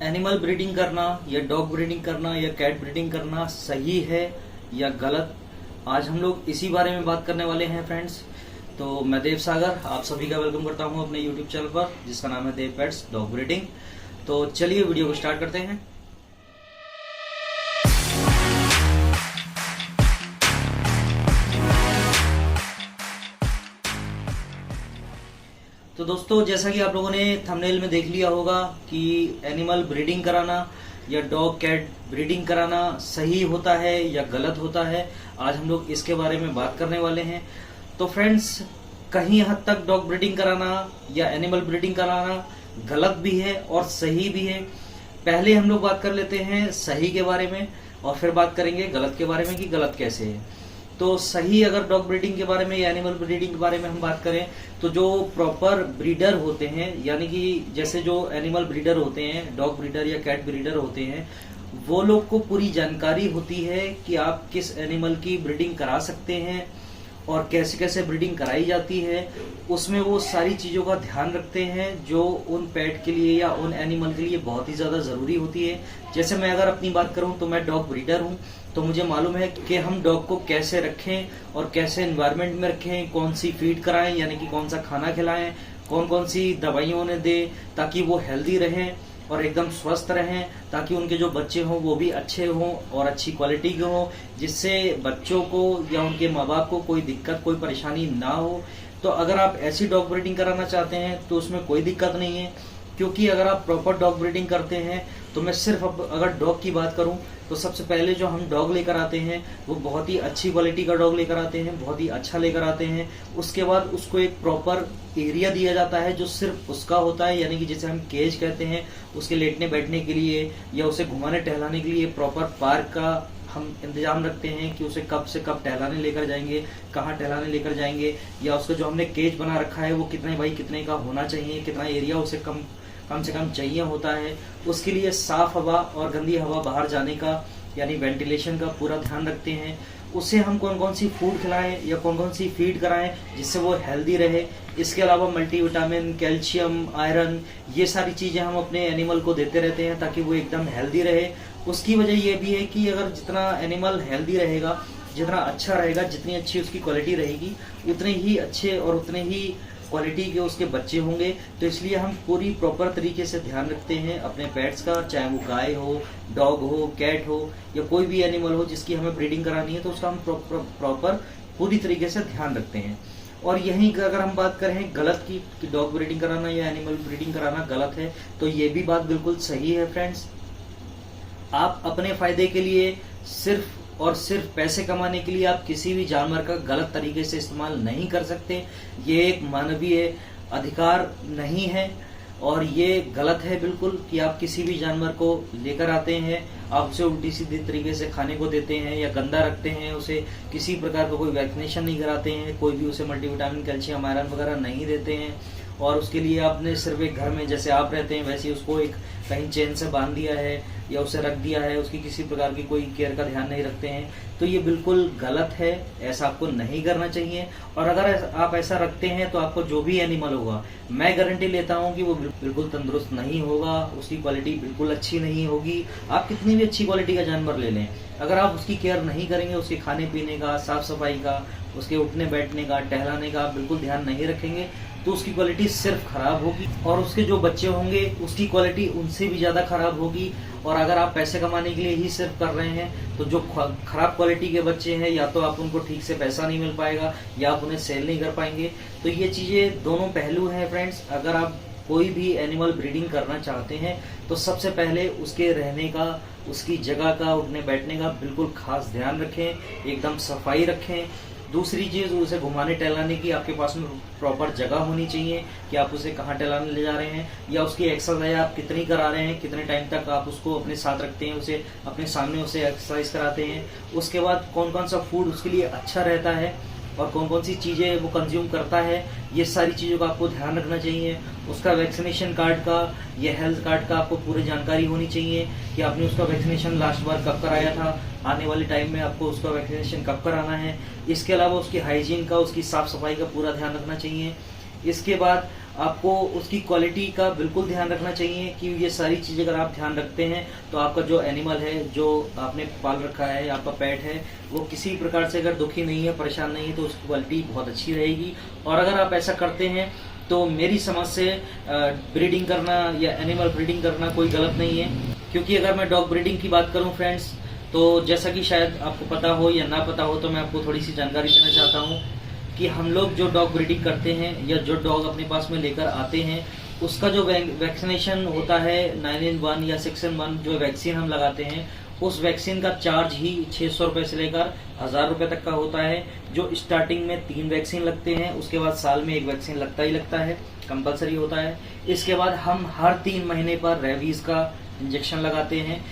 Animal breeding करना या dog breeding करना या कैट ब्रीडिंग करना सही है या गलत, आज हम लोग इसी बारे में बात करने वाले हैं फ्रेंड्स। तो मैं देव सागर आप सभी का वेलकम करता हूं अपने यूट्यूब चैनल पर, जिसका नाम है देव पेट्स डॉग ब्रीडिंग। तो चलिए वीडियो को स्टार्ट करते हैं। तो दोस्तों, जैसा कि आप लोगों ने थंबनेल में देख लिया होगा कि एनिमल ब्रीडिंग कराना या डॉग कैट ब्रीडिंग कराना सही होता है या गलत होता है, आज हम लोग इसके बारे में बात करने वाले हैं। तो फ्रेंड्स, कहीं हद तक डॉग ब्रीडिंग कराना या एनिमल ब्रीडिंग कराना गलत भी है और सही भी है। पहले हम लोग बात कर लेते हैं सही के बारे में और फिर बात करेंगे गलत के बारे में कि गलत कैसे है। तो सही, अगर डॉग ब्रीडिंग के बारे में या एनिमल ब्रीडिंग के बारे में हम बात करें तो जो प्रॉपर ब्रीडर होते हैं, यानी कि जैसे जो एनिमल ब्रीडर होते हैं, डॉग ब्रीडर या कैट ब्रीडर होते हैं, वो लोग को पूरी जानकारी होती है कि आप किस एनिमल की ब्रीडिंग करा सकते हैं और कैसे कैसे ब्रीडिंग कराई जाती है। उसमें वो सारी चीज़ों का ध्यान रखते हैं जो उन पेट के लिए या उन एनिमल के लिए बहुत ही ज़्यादा ज़रूरी होती है। जैसे मैं अगर अपनी बात करूं तो मैं डॉग ब्रीडर हूं, तो मुझे मालूम है कि हम डॉग को कैसे रखें और कैसे एनवायरनमेंट में रखें, कौन सी फीड कराएं यानी कि कौन सा खाना खिलाएं, कौन कौन सी दवाइयाँ उन्हें दें ताकि वो हेल्दी रहें और एकदम स्वस्थ रहें, ताकि उनके जो बच्चे हों वो भी अच्छे हों और अच्छी क्वालिटी के हों, जिससे बच्चों को या उनके माँ बाप को कोई दिक्कत कोई परेशानी ना हो। तो अगर आप ऐसी डॉग ब्रीडिंग कराना चाहते हैं तो उसमें कोई दिक्कत नहीं है, क्योंकि अगर आप प्रॉपर डॉग ब्रीडिंग करते हैं तो मैं सिर्फ अगर डॉग की बात करूं तो सबसे पहले जो हम डॉग लेकर आते हैं वो बहुत ही अच्छी क्वालिटी का डॉग लेकर आते हैं, बहुत ही अच्छा लेकर आते हैं। उसके बाद उसको एक प्रॉपर एरिया दिया जाता है जो सिर्फ उसका होता है, यानी कि जिसे हम केज कहते हैं। उसके लेटने बैठने के लिए या उसे घुमाने टहलाने के लिए प्रॉपर पार्क का हम इंतजाम रखते हैं कि उसे कब से कब टहलाने लेकर जाएंगे, कहाँ टहलाने लेकर जाएंगे, या उसका जो हमने केज बना रखा है वो कितने का होना चाहिए, कितना एरिया उसे कम से कम चाहिए होता है। उसके लिए साफ हवा और गंदी हवा बाहर जाने का यानी वेंटिलेशन का पूरा ध्यान रखते हैं। उसे हम कौन कौन सी फूड खिलाएं या कौन कौन सी फीड कराएं जिससे वो हेल्दी रहे। इसके अलावा मल्टीविटामिन, कैल्शियम, आयरन, ये सारी चीज़ें हम अपने एनिमल को देते रहते हैं ताकि वो एकदम हेल्दी रहे। उसकी वजह ये भी है कि अगर जितना एनिमल हेल्दी रहेगा, जितना अच्छा रहेगा, जितनी अच्छी उसकी क्वालिटी रहेगी, उतने ही अच्छे और उतने ही क्वालिटी के उसके बच्चे होंगे। तो इसलिए हम पूरी प्रॉपर तरीके से ध्यान रखते हैं अपने पेट्स का, चाहे वो गाय हो, डॉग हो, कैट हो या कोई भी एनिमल हो जिसकी हमें ब्रीडिंग करानी है, तो उसका हम प्रॉपर पूरी तरीके से ध्यान रखते हैं। और यहीं अगर हम बात करें गलत की कि डॉग ब्रीडिंग कराना या एनिमल ब्रीडिंग कराना गलत है, तो ये भी बात बिल्कुल सही है फ्रेंड्स। आप अपने फायदे के लिए सिर्फ और सिर्फ पैसे कमाने के लिए आप किसी भी जानवर का गलत तरीके से इस्तेमाल नहीं कर सकते। ये एक मानवीय अधिकार नहीं है और ये गलत है बिल्कुल कि आप किसी भी जानवर को लेकर आते हैं, आप उसे उल्टी सीधी तरीके से खाने को देते हैं या गंदा रखते हैं, उसे किसी प्रकार का कोई वैक्सीनेशन नहीं कराते हैं, कोई भी उसे मल्टीविटामिन, कैल्शियम, आयरन वगैरह नहीं देते हैं। और उसके लिए आपने सिर्फ एक घर में जैसे आप रहते हैं वैसे उसको एक कहीं चेन से बांध दिया है या उसे रख दिया है, उसकी किसी प्रकार की कोई केयर का ध्यान नहीं रखते हैं, तो ये बिल्कुल गलत है। ऐसा आपको नहीं करना चाहिए। और अगर आप ऐसा रखते हैं तो आपको जो भी एनिमल होगा, मैं गारंटी लेता हूँ कि वो बिल्कुल तंदुरुस्त नहीं होगा, उसकी क्वालिटी बिल्कुल अच्छी नहीं होगी। आप कितनी भी अच्छी क्वालिटी का जानवर ले लें, अगर आप उसकी केयर नहीं करेंगे, उसके खाने पीने का, साफ सफाई का, उसके उठने बैठने का, टहलाने का बिल्कुल ध्यान नहीं रखेंगे, तो उसकी क्वालिटी सिर्फ खराब होगी और उसके जो बच्चे होंगे उसकी क्वालिटी उनसे भी ज्यादा खराब होगी। और अगर आप पैसे कमाने के लिए ही सिर्फ कर रहे हैं तो जो खराब क्वालिटी के बच्चे हैं, या तो आप उनको ठीक से पैसा नहीं मिल पाएगा या आप उन्हें सेल नहीं कर पाएंगे। तो ये चीजें दोनों पहलू हैं फ्रेंड्स। अगर आप कोई भी एनिमल ब्रीडिंग करना चाहते हैं तो सबसे पहले उसके रहने का, उसकी जगह का, उठने बैठने का बिल्कुल खास ध्यान रखें, एकदम सफाई रखें। दूसरी चीज, उसे घुमाने टहलाने की आपके पास में प्रॉपर जगह होनी चाहिए कि आप उसे कहाँ टहलाने ले जा रहे हैं, या उसकी एक्सरसाइज आप कितनी करा रहे हैं, कितने टाइम तक आप उसको अपने साथ रखते हैं, उसे अपने सामने उसे एक्सरसाइज कराते हैं। उसके बाद कौन कौन सा फूड उसके लिए अच्छा रहता है और कौन कौन सी चीज़ें वो कंज्यूम करता है, ये सारी चीज़ों का आपको ध्यान रखना चाहिए। उसका वैक्सीनेशन कार्ड का या हेल्थ कार्ड का आपको पूरी जानकारी होनी चाहिए कि आपने उसका वैक्सीनेशन लास्ट बार कब कराया था, आने वाले टाइम में आपको उसका वैक्सीनेशन कब कराना है। इसके अलावा उसकी हाइजीन का, उसकी साफ सफाई का पूरा ध्यान रखना चाहिए। इसके बाद आपको उसकी क्वालिटी का बिल्कुल ध्यान रखना चाहिए कि ये सारी चीज़ अगर आप ध्यान रखते हैं तो आपका जो एनिमल है, जो आपने पाल रखा है, आपका पेट है, वो किसी प्रकार से अगर दुखी नहीं है, परेशान नहीं है, तो उसकी क्वालिटी बहुत अच्छी रहेगी। और अगर आप ऐसा करते हैं तो मेरी समझ से ब्रीडिंग करना या एनिमल ब्रीडिंग करना कोई गलत नहीं है। क्योंकि अगर मैं डॉग ब्रीडिंग की बात करूं फ्रेंड्स, तो जैसा कि शायद आपको पता हो या ना पता हो, तो मैं आपको थोड़ी सी जानकारी देना चाहता हूं कि हम लोग जो डॉग ब्रीडिंग करते हैं या जो डॉग अपने पास में लेकर आते हैं, उसका जो वैक्सीनेशन होता है 9-in-1 या 6-in-1 जो वैक्सीन हम लगाते हैं, उस वैक्सीन का चार्ज ही 600 रुपये से लेकर 1000 रुपये तक का होता है। जो स्टार्टिंग में 3 वैक्सीन लगते हैं, उसके बाद साल में 1 वैक्सीन लगता ही लगता है, कंपलसरी होता है। इसके बाद हम हर 3 महीने पर रेबीज का इंजेक्शन लगाते हैं।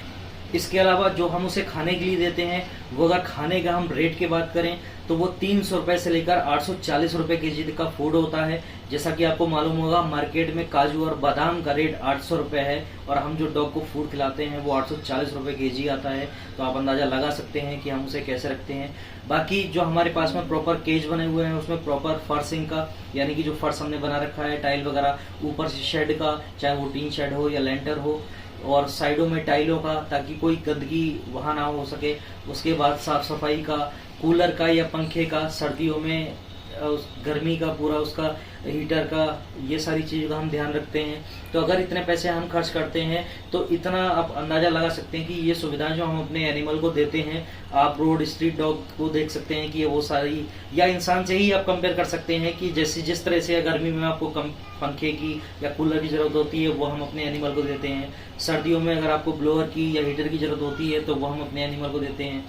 इसके अलावा जो हम उसे खाने के लिए देते हैं, वो अगर खाने का हम रेट की बात करें तो वो 300 रुपये से लेकर 840 रुपये केजी तक का फूड होता है। जैसा कि आपको मालूम होगा, मार्केट में काजू और बादाम का रेट 800 रुपये है और हम जो डॉग को फूड खिलाते हैं वो 840 रुपये केजी आता है। तो आप अंदाजा लगा सकते हैं कि हम उसे कैसे रखते हैं। बाकी जो हमारे पास में प्रॉपर केज बने हुए हैं, उसमें प्रॉपर फर्शिंग का, यानी कि जो फर्श हमने बना रखा है टाइल वगैरह, ऊपर से शेड का, चाहे वो टीन शेड हो या लेंटर हो, और साइडों में टाइलों का, ताकि कोई गंदगी वहां ना हो सके। उसके बाद साफ सफाई का, कूलर का या पंखे का, सर्दियों में गर्मी का पूरा उसका हीटर का, ये सारी चीज़ों का हम ध्यान रखते हैं। तो अगर इतने पैसे हम खर्च करते हैं तो इतना आप अंदाजा लगा सकते हैं कि ये सुविधाएं जो हम अपने एनिमल को देते हैं, आप रोड स्ट्रीट डॉग को देख सकते हैं कि ये वो सारी, या इंसान से ही आप कंपेयर कर सकते हैं कि जैसे जिस तरह से गर्मी में आपको कम पंखे की या कूलर की जरूरत होती है, वो हम अपने एनिमल को देते हैं। सर्दियों में अगर आपको ब्लोअर की या हीटर की जरूरत होती है, तो वो हम अपने एनिमल को देते हैं।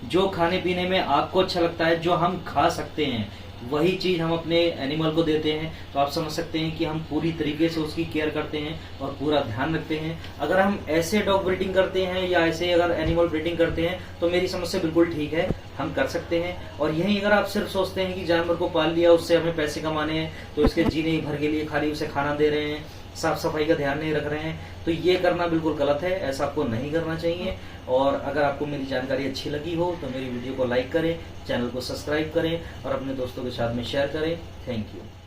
जो खाने पीने में आपको अच्छा लगता है, जो हम खा सकते हैं, वही चीज़ हम अपने एनिमल को देते हैं। तो आप समझ सकते हैं कि हम पूरी तरीके से उसकी केयर करते हैं और पूरा ध्यान रखते हैं। अगर हम ऐसे डॉग ब्रीडिंग करते हैं या ऐसे अगर एनिमल ब्रीडिंग करते हैं तो मेरी समझ से बिल्कुल ठीक है, हम कर सकते हैं। और यही अगर आप सिर्फ सोचते हैं कि जानवर को पाल लिया, उससे हमें पैसे कमाने हैं, तो इसके जीने भर के लिए खाली उसे खाना दे रहे हैं, साफ सफाई का ध्यान नहीं रख रहे हैं, तो ये करना बिल्कुल गलत है। ऐसा आपको नहीं करना चाहिए। और अगर आपको मेरी जानकारी अच्छी लगी हो तो मेरी वीडियो को लाइक करें, चैनल को सब्सक्राइब करें और अपने दोस्तों के साथ में शेयर करें। Thank you.